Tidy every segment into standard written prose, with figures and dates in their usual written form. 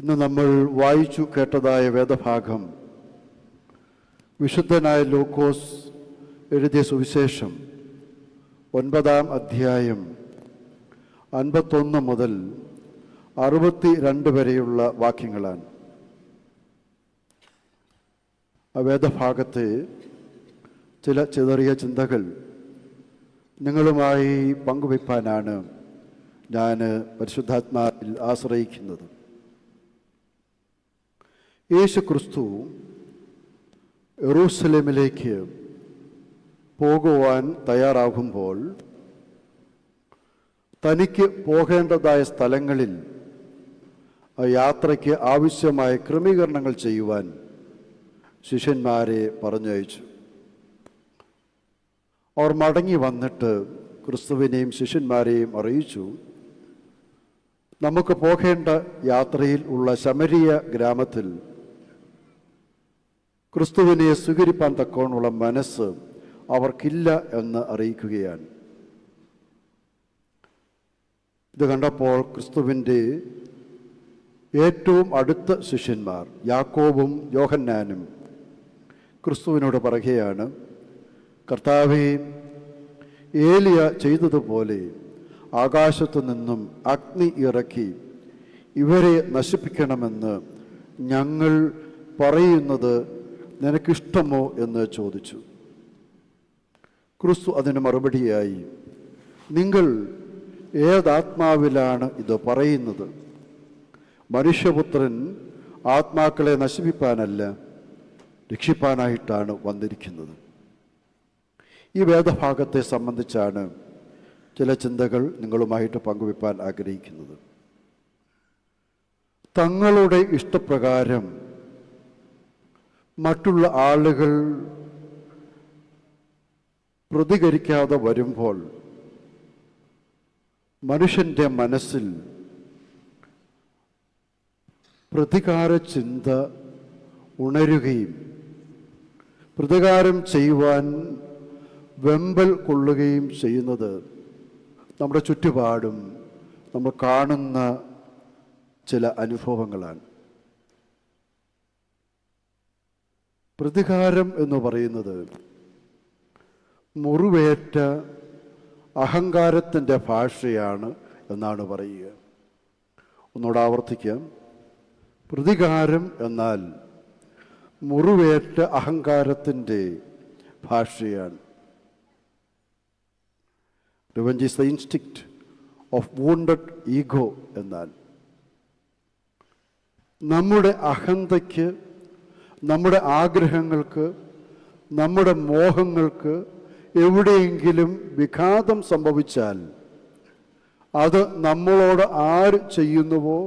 ഇന്ന് നമ്മൾ വായിച്ചു കേട്ടതായ വേദഭാഗം വിശുദ്ധനായ ലൂക്കോസ് എഴുതിയ സുവിശേഷം 9-ാം അധ്യായം 51 മുതൽ 62 വരെയുള്ള വാക്യങ്ങളാണ്. ആ വേദഭാഗത്തെ ചില ചിതറിയ ചിന്തകൾ നിങ്ങളുമായി പങ്കുവയ്പ്പാനാണ് ഞാൻ പരിശുദ്ധാത്മാവിൽ ആശ്രയിക്കുന്നത്. യേശു ക്രിസ്തു യെരൂശലേമിലേക്ക് പോകുവാൻ തയ്യാറാകുമ്പോൾ തനിക്ക് പോകേണ്ടതായ സ്ഥലങ്ങളിൽ ആ യാത്രയ്ക്ക് ആവശ്യമായ ക്രമീകരണങ്ങൾ ചെയ്യുവാൻ ശിഷ്യന്മാരെ പറഞ്ഞയച്ചു. അവർ മടങ്ങി വന്നിട്ട് ക്രിസ്തുവിനെയും ശിഷ്യന്മാരെയും അറിയിച്ചു, നമുക്ക് പോകേണ്ട യാത്രയിൽ ഉള്ള ശമരിയ ഗ്രാമത്തിൽ ക്രിസ്തുവിനെ സ്വീകരിപ്പാൻ തക്കവണ്ണമുള്ള മനസ്സ് അവർക്കില്ല എന്ന് അറിയിക്കുകയാണ്. ഇത് കണ്ടപ്പോൾ ക്രിസ്തുവിൻ്റെ ഏറ്റവും അടുത്ത ശിഷ്യന്മാർ യാക്കോബും യോഹന്നാനും ക്രിസ്തുവിനോട് പറയുകയാണ്, കർത്താവേ, ഏലിയ ചെയ്തതുപോലെ ആകാശത്തു നിന്നും അഗ്നി ഇറക്കി ഇവരെ നശിപ്പിക്കണമെന്ന് ഞങ്ങൾ പറയുന്നത് നിനക്കിഷ്ടമോ എന്ന് ചോദിച്ചു. ക്രിസ്തു അതിന് മറുപടിയായി, നിങ്ങൾ ഏതാത്മാവിലാണ് ഇത് പറയുന്നത്? മനുഷ്യപുത്രൻ ആത്മാക്കളെ നശിപ്പിപ്പാനല്ല, രക്ഷിപ്പാനായിട്ടാണ് വന്നിരിക്കുന്നത്. ഈ വേദഭാഗത്തെ സംബന്ധിച്ചാണ് ചില ചിന്തകൾ നിങ്ങളുമായിട്ട് പങ്കുവയ്പ്പാൻ ആഗ്രഹിക്കുന്നത്. തങ്ങളുടെ ഇഷ്ടപ്രകാരം മറ്റുള്ള ആളുകൾ പ്രതികരിക്കാതെ വരുമ്പോൾ മനുഷ്യൻ്റെ മനസ്സിൽ പ്രതികാര ചിന്ത ഉണരുകയും പ്രതികാരം ചെയ്യുവാൻ വെമ്പൽ കൊള്ളുകയും ചെയ്യുന്നത് നമ്മുടെ ചുറ്റുപാടും നമ്മൾ കാണുന്ന ചില അനുഭവങ്ങളാണ്. പ്രതികാരം എന്ന് പറയുന്നത് മുറിവേറ്റ അഹങ്കാരത്തിൻ്റെ ഭാഷയാണ് എന്നാണ് പറയുക. ഒന്നുകൂടെ ആവർത്തിക്കാം. പ്രതികാരം എന്നാൽ മുറിവേറ്റ അഹങ്കാരത്തിൻ്റെ ഭാഷയാണ്. Revenge is the instinct of wounded ego എന്നാൽ നമ്മുടെ അഹന്തയ്ക്ക്, നമ്മുടെ ആഗ്രഹങ്ങൾക്ക്, നമ്മുടെ മോഹങ്ങൾക്ക് എവിടെയെങ്കിലും വിഘാതം സംഭവിച്ചാൽ അത് നമ്മളോട് ആര് ചെയ്യുന്നുവോ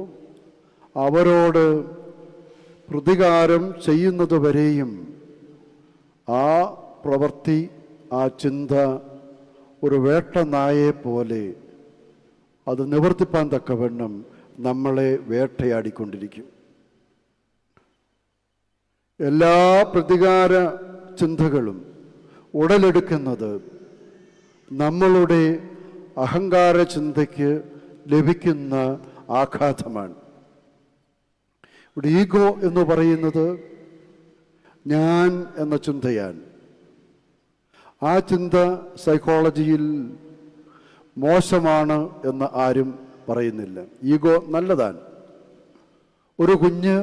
അവരോട് പ്രതികാരം ചെയ്യുന്നതുവരെയും ആ പ്രവൃത്തി, ആ ചിന്ത ഒരു വേട്ടനായെ പോലെ അത് നിവർത്തിപ്പാൻ തക്കവണ്ണം നമ്മളെ വേട്ടയാടിക്കൊണ്ടിരിക്കും. എല്ലാ പ്രതികാര ചിന്തകളും ഉടലെടുക്കുന്നത് നമ്മളുടെ അഹങ്കാര ചിന്തയ്ക്ക് ലഭിക്കുന്ന ആഘാതമാണ്. ഇവിടെ ഈഗോ എന്ന് പറയുന്നത് ഞാൻ എന്ന ചിന്തയാണ്. ആ ചിന്ത സൈക്കോളജിയിൽ മോശമാണ് എന്ന് ആരും പറയുന്നില്ല. ഈഗോ നല്ലതാണ്. ഒരു കുഞ്ഞ്,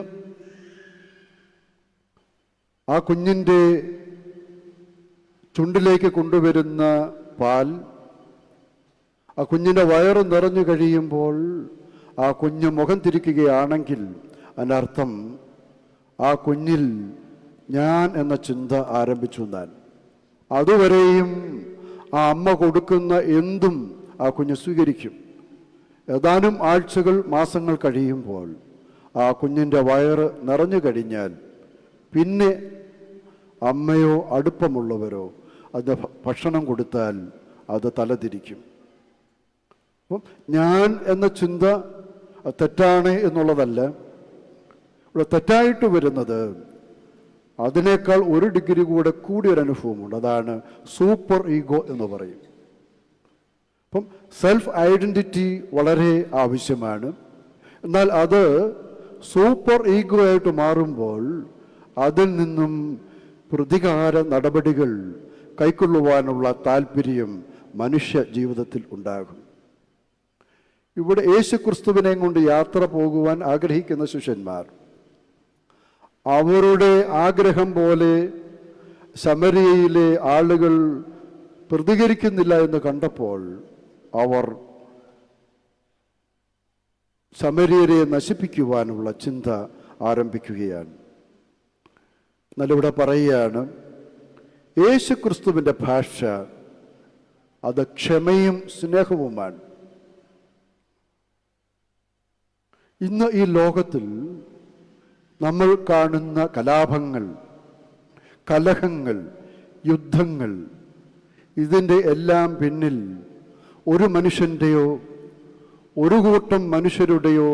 ആ കുഞ്ഞിൻ്റെ ചുണ്ടിലേക്ക് കൊണ്ടുവരുന്ന പാൽ ആ കുഞ്ഞിൻ്റെ വയറ് നിറഞ്ഞു കഴിയുമ്പോൾ ആ കുഞ്ഞ് മുഖം തിരിക്കുകയാണെങ്കിൽ അതിനർത്ഥം ആ കുഞ്ഞിൽ ഞാൻ എന്ന ചിന്ത ആരംഭിച്ചു എന്നാണ്. അതുവരെയും ആ അമ്മ കൊടുക്കുന്ന എന്തും ആ കുഞ്ഞ് സ്വീകരിക്കും. ഏതാനും ആഴ്ചകൾ, മാസങ്ങൾ കഴിയുമ്പോൾ ആ കുഞ്ഞിൻ്റെ വയറ് നിറഞ്ഞു കഴിഞ്ഞാൽ പിന്നെ അമ്മയോ അടുപ്പമുള്ളവരോ അത് ഭക്ഷണം കൊടുത്താൽ അത് തലതിരിക്കും. അപ്പം ഞാൻ എന്ന ചിന്ത തെറ്റാണ് എന്നുള്ളതല്ല. ഇവിടെ തെറ്റായിട്ട് വരുന്നത് അതിനേക്കാൾ ഒരു ഡിഗ്രി കൂടെ കൂടിയൊരു അനുഭവമുണ്ട്. അതാണ് സൂപ്പർ ഈഗോ എന്ന് പറയും. അപ്പം സെൽഫ് ഐഡൻറ്റിറ്റി വളരെ ആവശ്യമാണ്. എന്നാൽ അത് സൂപ്പർ ഈഗോ ആയിട്ട് മാറുമ്പോൾ അതിൽ നിന്നും പ്രതികാര നടപടികൾ കൈക്കൊള്ളുവാനുള്ള താല്പര്യം മനുഷ്യ ജീവിതത്തിൽ ഉണ്ടാകും. ഇവിടെ യേശുക്രിസ്തുവിനെ കൊണ്ട് യാത്ര പോകുവാൻ ആഗ്രഹിക്കുന്ന ശിഷ്യന്മാർ അവരുടെ ആഗ്രഹം പോലെ ശമരിയയിലെ ആളുകൾ പ്രതികരിക്കുന്നില്ല എന്ന് കണ്ടപ്പോൾ അവർ ശമരിയരെ നശിപ്പിക്കുവാനുള്ള ചിന്ത ആരംഭിക്കുകയാണ്. എന്നാലിവിടെ പറയുകയാണ്, യേശുക്രിസ്തുവിൻ്റെ ഭാഷ അത് ക്ഷമയും സ്നേഹവുമാണ്. ഇന്ന് ഈ ലോകത്തിൽ നമ്മൾ കാണുന്ന കലാപങ്ങൾ, കലഹങ്ങൾ, യുദ്ധങ്ങൾ, ഇതിൻ്റെ എല്ലാം പിന്നിൽ ഒരു മനുഷ്യൻ്റെയോ ഒരു കൂട്ടം മനുഷ്യരുടെയോ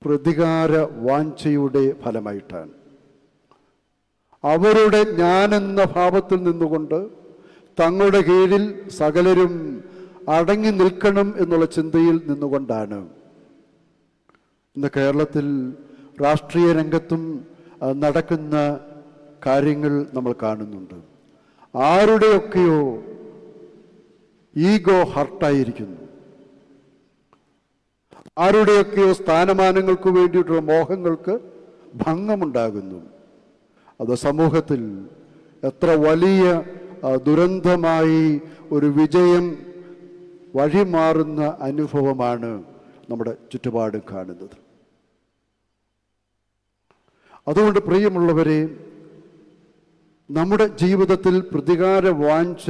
പ്രതികാര വാഞ്ചയുടെ ഫലമായിട്ടാണ്. അവരുടെ ഞാനെന്ന ഭാവത്തിൽ നിന്നുകൊണ്ട് തങ്ങളുടെ കീഴിൽ സകലരും അടങ്ങി നിൽക്കണം എന്നുള്ള ചിന്തയിൽ നിന്നുകൊണ്ടാണ് ഇന്ന് കേരളത്തിൽ രാഷ്ട്രീയ രംഗത്തും നടക്കുന്ന കാര്യങ്ങൾ നമ്മൾ കാണുന്നുണ്ട്. ആരുടെയൊക്കെയോ ഈഗോ ഹർട്ടായിരിക്കുന്നു, ആരുടെയൊക്കെയോ സ്ഥാനമാനങ്ങൾക്ക് വേണ്ടിയിട്ടുള്ള മോഹങ്ങൾക്ക് ഭംഗമുണ്ടാകുന്നു. അത് സമൂഹത്തിൽ എത്ര വലിയ ദുരന്തമായി ഒരു വിജയം വഴിമാറുന്ന അനുഭവമാണ് നമ്മുടെ ചുറ്റുപാടും കാണുന്നത്. അതുകൊണ്ട് പ്രിയമുള്ളവരെ, നമ്മുടെ ജീവിതത്തിൽ പ്രതികാര വാഞ്ച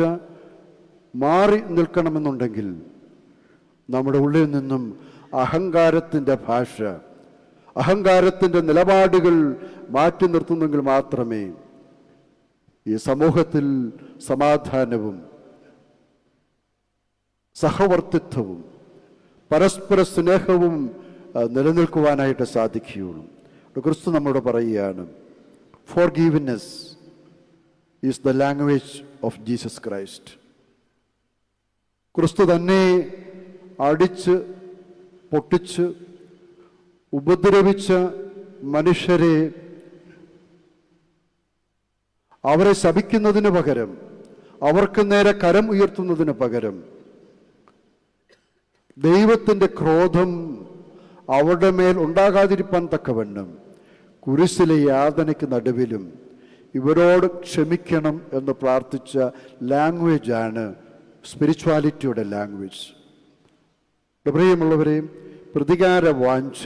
മാറി നിൽക്കണമെന്നുണ്ടെങ്കിൽ നമ്മുടെ ഉള്ളിൽ നിന്നും അഹങ്കാരത്തിൻ്റെ ഭാഷ, അഹങ്കാരത്തിൻ്റെ നിലപാടുകൾ മാറ്റി നിർത്തുന്നെങ്കിൽ മാത്രമേ ഈ സമൂഹത്തിൽ സമാധാനവും സഹവർത്തിത്വവും പരസ്പര സ്നേഹവും നിലനിൽക്കുവാനായിട്ട് സാധിക്കുകയുള്ളൂ. ക്രിസ്തു നമ്മോട് പറയുകയാണ്, forgiveness is the language of Jesus Christ. ക്രിസ്തു തന്നെ അടിച്ച് പൊട്ടിച്ച് ഉപദ്രവിച്ച മനുഷ്യരെ അവരെ ശപിക്കുന്നതിന് പകരം, അവർക്ക് നേരെ കരം ഉയർത്തുന്നതിന് പകരം ദൈവത്തിൻ്റെ ക്രോധം അവരുടെ മേൽ ഉണ്ടാകാതിരിപ്പാൻ തക്കവണ്ണം കുരിശിലെ യാതനയ്ക്ക് നടുവിലും ഇവരോട് ക്ഷമിക്കണം എന്ന് പ്രാർത്ഥിച്ച ലാംഗ്വേജാണ് സ്പിരിച്വാലിറ്റിയുടെ ലാംഗ്വേജ്. പ്രിയമുള്ളവരെ, പ്രതികാര വാഞ്ച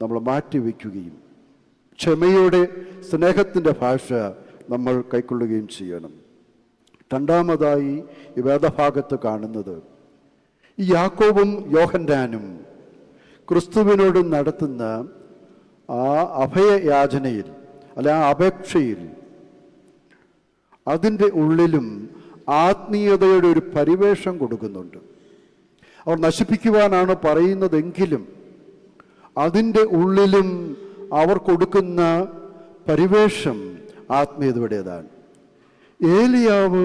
നമ്മൾ മാറ്റിവെക്കുകയും ക്ഷമയുടെ സ്നേഹത്തിൻ്റെ ഭാഷ നമ്മൾ കൈക്കൊള്ളുകയും ചെയ്യണം. രണ്ടാമതായി ഈ വേദഭാഗത്ത് കാണുന്നത്, ഈ യാക്കോബും യോഹന്നാനും ക്രിസ്തുവിനോട് നടത്തുന്ന ആ അഭയയാചനയിൽ, അല്ല ആ അപേക്ഷയിൽ, അതിൻ്റെ ഉള്ളിലും ആത്മീയതയുടെ ഒരു പരിവേഷം കൊടുക്കുന്നുണ്ട്. അവർ നശിപ്പിക്കുവാനാണ് പറയുന്നതെങ്കിലും അതിൻ്റെ ഉള്ളിലും അവർ കൊടുക്കുന്ന പരിവേഷം ആത്മീയതയുടേതാണ്. ഏലിയാവ്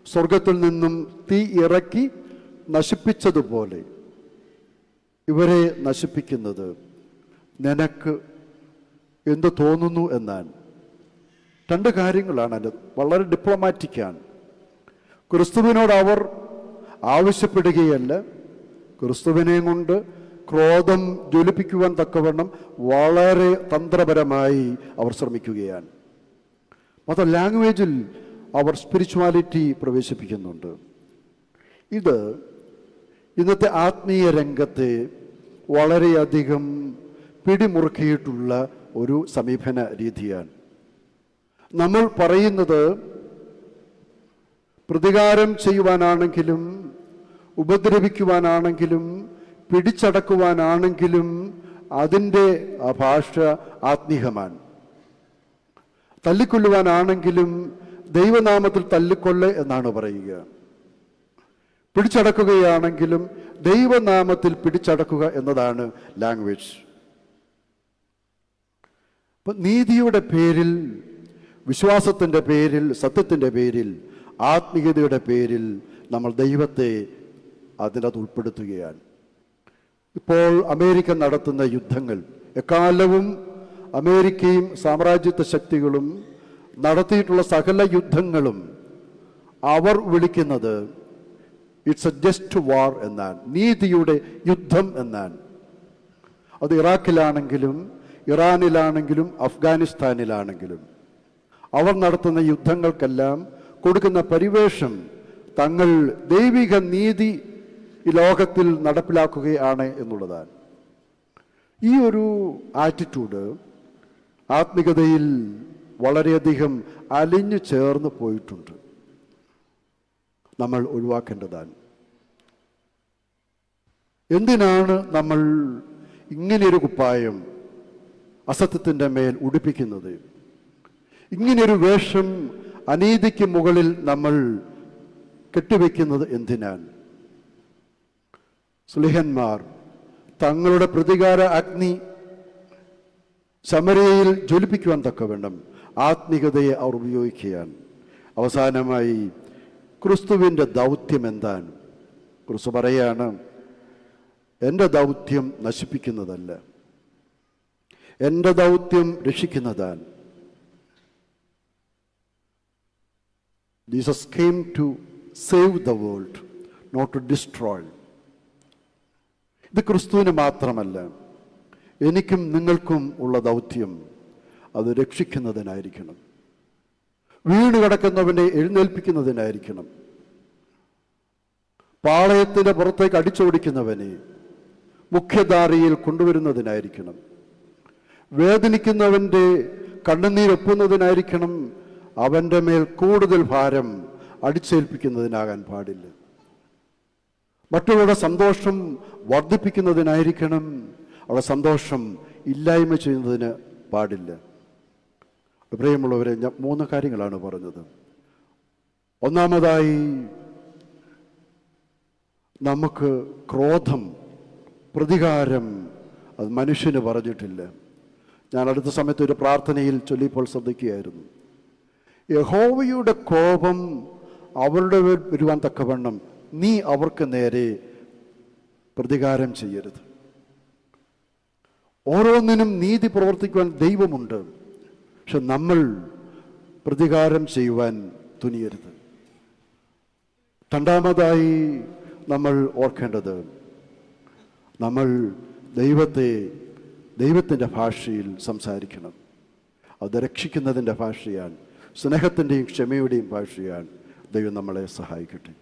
സ്വർഗത്തിൽ നിന്നും തീ ഇറക്കി നശിപ്പിച്ചതുപോലെ ഇവരെ നശിപ്പിക്കുന്നത് നിനക്ക് എന്ത് തോന്നുന്നു എന്നാണ്. രണ്ട് കാര്യങ്ങളാണ് അത്, വളരെ ഡിപ്ലോമാറ്റിക്കാണ്. ക്രിസ്തുവിനോട് അവർ ആവശ്യപ്പെടുകയല്ല, ക്രിസ്തുവിനെ കൊണ്ട് ക്രോധം ജ്വലിപ്പിക്കുവാൻ തക്കവണ്ണം വളരെ തന്ത്രപരമായി അവർ ശ്രമിക്കുകയാണ്. അത് ലാംഗ്വേജിൽ അവർ സ്പിരിച്വാലിറ്റി പ്രവേശിപ്പിക്കുന്നുണ്ട്. ഇത് ഇന്നത്തെ ആത്മീയ രംഗത്തെ വളരെയധികം പിടിമുറുക്കിയിട്ടുള്ള ഒരു സമീപന രീതിയാണ്. നമ്മൾ പറയുന്നത് പ്രതികാരം ചെയ്യുവാനാണെങ്കിലും ഉപദ്രവിക്കുവാനാണെങ്കിലും പിടിച്ചടക്കുവാനാണെങ്കിലും അതിൻ്റെ ഭാഷ ആത്മീയമാണ്. തല്ലിക്കൊല്ലുവാനാണെങ്കിലും ദൈവനാമത്തിൽ തല്ലിക്കൊല്ല് എന്നാണ് പറയുക. പിടിച്ചടക്കുകയാണെങ്കിലും ദൈവനാമത്തിൽ പിടിച്ചടക്കുക എന്നതാണ് ലാംഗ്വേജ്. അപ്പം നീതിയുടെ പേരിൽ, വിശ്വാസത്തിൻ്റെ പേരിൽ, സത്യത്തിൻ്റെ പേരിൽ, ആത്മീയതയുടെ പേരിൽ നമ്മൾ ദൈവത്തെ അതിനകത്ത് ഉൾപ്പെടുത്തുകയാണ്. ഇപ്പോൾ അമേരിക്ക നടത്തുന്ന യുദ്ധങ്ങൾ, എക്കാലവും അമേരിക്കയും സാമ്രാജ്യത്വ ശക്തികളും നടത്തിയിട്ടുള്ള സകല യുദ്ധങ്ങളും അവർ വിളിക്കുന്നത് ഇറ്റ്സ് എ ജസ്റ്റ് വാർ എന്നാണ്, നീതിയുടെ യുദ്ധം എന്നാണ്. അത് ഇറാഖിലാണെങ്കിലും ഇറാനിലാണെങ്കിലും അഫ്ഗാനിസ്ഥാനിലാണെങ്കിലും അവർ നടത്തുന്ന യുദ്ധങ്ങൾക്കെല്ലാം കൊടുക്കുന്ന പരിവേഷം തങ്ങൾ ദൈവിക നീതി ഈ ലോകത്തിൽ നടപ്പിലാക്കുകയാണ് എന്നുള്ളതാണ്. ഈ ഒരു ആറ്റിറ്റ്യൂഡ് ആത്മികതയിൽ വളരെയധികം അലിഞ്ഞു ചേർന്ന് പോയിട്ടുണ്ട്. നമ്മൾ ഒഴിവാക്കേണ്ടതാണ്. എന്തിനാണ് നമ്മൾ ഇങ്ങനെയൊരു കുപ്പായം അസത്യത്തിൻ്റെ മേൽ ഉടുപ്പിക്കുന്നത്? ഇങ്ങനെയൊരു വേഷം അനീതിക്ക് മുകളിൽ നമ്മൾ കെട്ടിവെക്കുന്നത് എന്തിനാണ്? സ്ലിഹന്മാർ തങ്ങളുടെ പ്രതികാര അഗ്നി ശമര്യയിൽ ജ്വലിപ്പിക്കുവാൻ തക്കവണ്ണം ആത്മീകതയെ അവർ ഉപയോഗിക്കുകയാണ്. അവസാനമായി ക്രിസ്തുവിൻ്റെ ദൗത്യം എന്താണ്? ക്രിസ്തു പറയാണ്, എൻ്റെ ദൗത്യം നശിപ്പിക്കുന്നതല്ല, എൻ്റെ ദൗത്യം രക്ഷിക്കുന്നതാണ്. Jesus came to save the world, not to destroy. ഇത് ക്രിസ്തുവിന് മാത്രമല്ല, എനിക്കും നിങ്ങൾക്കും ഉള്ള ദൗത്യം അത് രക്ഷിക്കുന്നതിനായിരിക്കണം, വീണ് കിടക്കുന്നവനെ എഴുന്നേൽപ്പിക്കുന്നതിനായിരിക്കണം, പാളയത്തിൻ്റെ പുറത്തേക്ക് അടിച്ചോടിക്കുന്നവനെ മുഖ്യധാരയിൽ കൊണ്ടുവരുന്നതിനായിരിക്കണം, വേദനിക്കുന്നവൻ്റെ കണ്ണുനീരൊപ്പുന്നതിനായിരിക്കണം, അവൻ്റെ മേൽ കൂടുതൽ ഭാരം അടിച്ചേൽപ്പിക്കുന്നതിനാകാൻ പാടില്ല. മറ്റുള്ളവരുടെ സന്തോഷം വർദ്ധിപ്പിക്കുന്നതിനായിരിക്കണം, അവരുടെ സന്തോഷം ഇല്ലായ്മ ചെയ്യുന്നതിന് പാടില്ല. പ്രിയമുള്ളവരെ, ഞാൻ 3 കാര്യങ്ങളാണ് പറഞ്ഞത്. ഒന്നാമതായി, നമുക്ക് ക്രോധം, പ്രതികാരം അത് മനുഷ്യന് പറഞ്ഞിട്ടില്ല. ഞാൻ അടുത്ത സമയത്ത് ഒരു പ്രാർത്ഥനയിൽ ചൊല്ലിപ്പോൾ ശ്രദ്ധിക്കുകയായിരുന്നു. യഹോവയുടെ കോപം അവരുടെ വരുവാൻ തക്കവണ്ണം നീ അവർക്ക് നേരെ പ്രതികാരം ചെയ്യരുത്. ഓരോന്നിനും നീതി പ്രവർത്തിക്കുവാൻ ദൈവമുണ്ട്. പക്ഷെ നമ്മൾ പ്രതികാരം ചെയ്യുവാൻ തുനിയരുത്. രണ്ടാമതായി നമ്മൾ ഓർക്കേണ്ടത്, നമ്മൾ ദൈവത്തിൻ്റെ ഭാഷയിൽ സംസാരിക്കണം. അത് രക്ഷിക്കുന്നതിൻ്റെ ഭാഷയാണ്, സ്നേഹത്തിൻ്റെയും ക്ഷമയുടെയും ഭാഷയാണ്. ദൈവം നമ്മളെ സഹായിക്കട്ടെ.